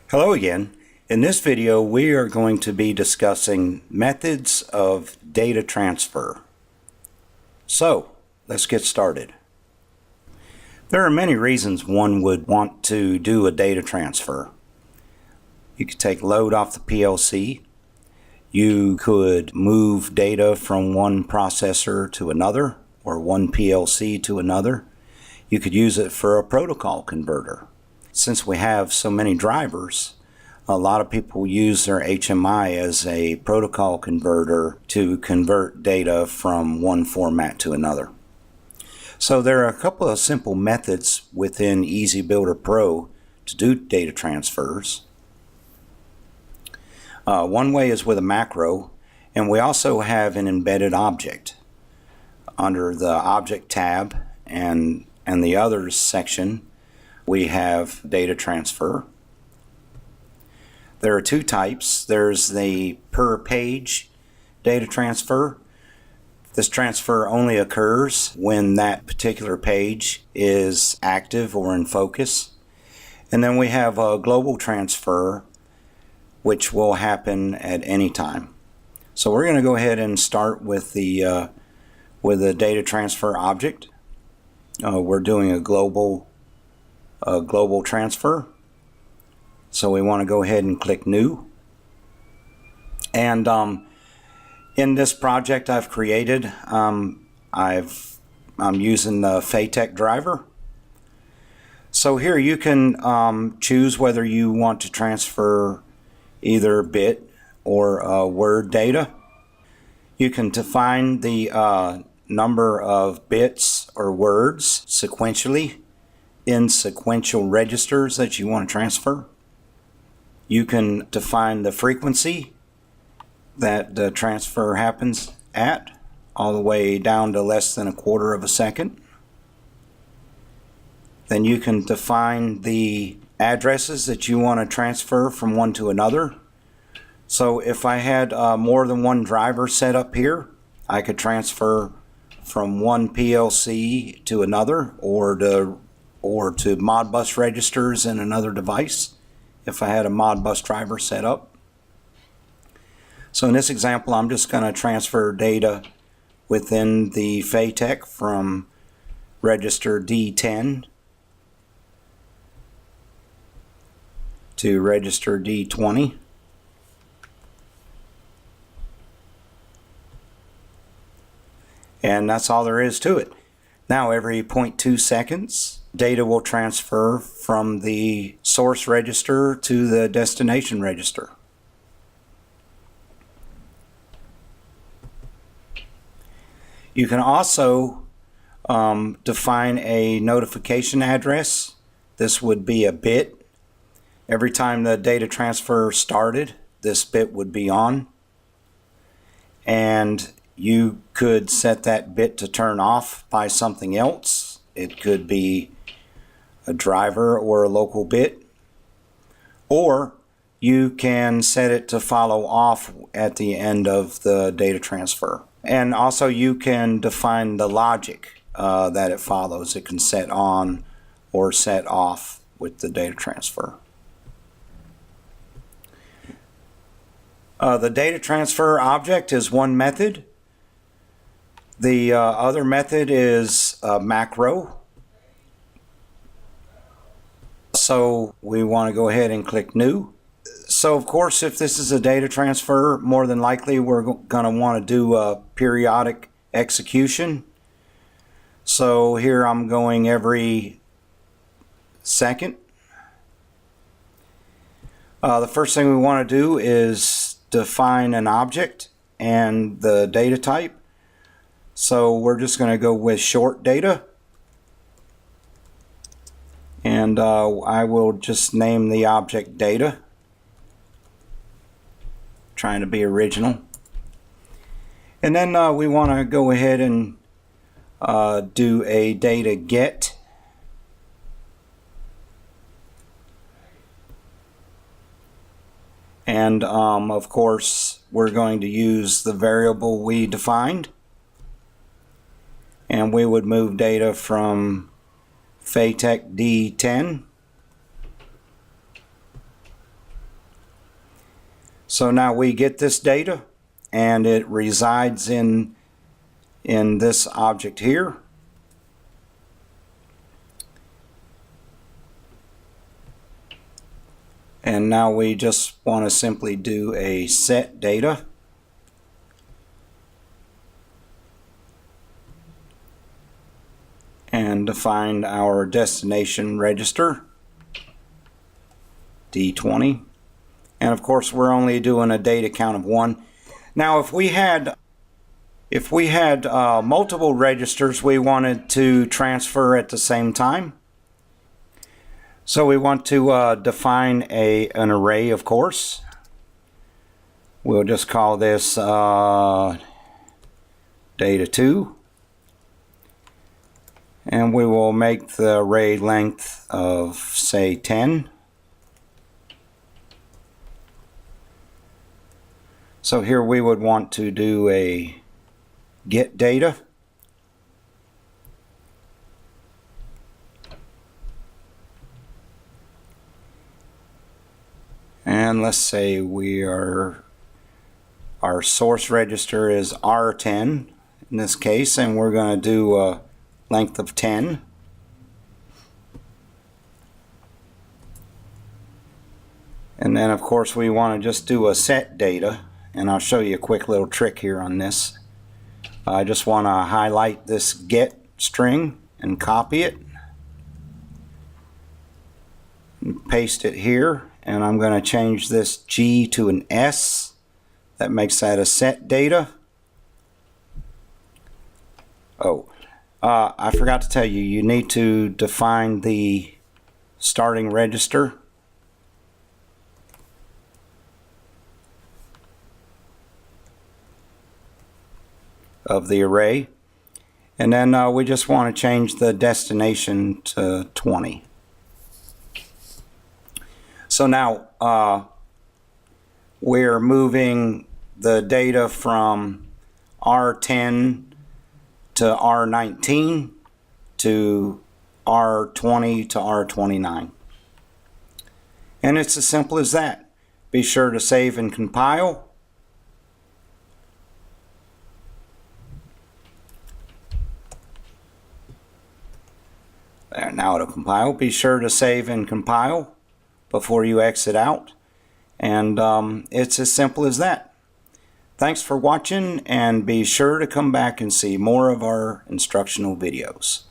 Hello again. In this video we are going to be discussing methods of data transfer. So let's get started. There are many reasons one would want to do a data transfer. You could take load off the PLC. You could move data from one processor to another or one PLC to another. You could use it for a protocol converter. Since we have so many drivers, a lot of people use their HMI as a protocol converter to convert data from one format to another. So there are a couple of simple methods within EasyBuilder Pro to do data transfers. One way is with a macro, and we also have an embedded object. Under the Object tab and the Others section, we have data transfer. There are two types. There's the per page data transfer. This transfer only occurs when that particular page is active or in focus. And then we have a global transfer, which will happen at any time. So we're going to go ahead and start with the data transfer object. We're doing a global transfer. So we want to go ahead and click New. And in this project I've created, I'm using the Weintek driver. So here you can choose whether you want to transfer either bit or word data. You can define the number of bits or words sequentially in sequential registers that you want to transfer. You can define the frequency that the transfer happens at, all the way down to less than 1/4 of a second. Then you can define the addresses that you want to transfer from one to another. So if I had more than one driver set up here, I could transfer from one PLC to another, or to Modbus registers in another device if I had a Modbus driver set up. So in this example, I'm just going to transfer data within the Weintek from register D10 to register D20. And that's all there is to it. Now every 0.2 seconds, data will transfer from the source register to the destination register. You can also define a notification address. This would be a bit. Every time the data transfer started, this bit would be on. And you could set that bit to turn off by something else. It could be a driver or a local bit. Or you can set it to follow off at the end of the data transfer. And also you can define the logic that it follows. It can set on or set off with the data transfer. The data transfer object is one method. The other method is macro. So we want to go ahead and click New. So of course, if this is a data transfer, more than likely we're going to want to do a periodic execution. So here I'm going every second. The first thing we want to do is define an object and the data type. So we're just going to go with short data. And I will just name the object data. Trying to be original. And then we want to go ahead and do a data get. And of course we're going to use the variable we defined. And we would move data from Weintek D10 So now we get this data and it resides in this object here. And now we just want to simply do a set data. And define our destination register, D20. And of course we're only doing a data count of 1. Now if we had multiple registers we wanted to transfer at the same time, so we want to define an array, of course. We'll just call this data2. And we will make the array length of, say, 10. So here we would want to do a get data. And let's say our source register is R10 in this case, and we're going to do a length of 10. And then of course we want to just do a set data, and I'll show you a quick little trick here on this. I just want to highlight this get string and copy it and paste it here, and I'm going to change this G to an S. That makes that a set data. Oh, I forgot to tell you, you need to define the starting register. Of the array. And then we just want to change the destination to 20. So now we're moving the data from R10 to R19 to R20 to R29. And it's as simple as that. Be sure to save and compile. There, now it'll compile. Be sure to save and compile before you exit out. And it's as simple as that. Thanks for watching, and be sure to come back and see more of our instructional videos.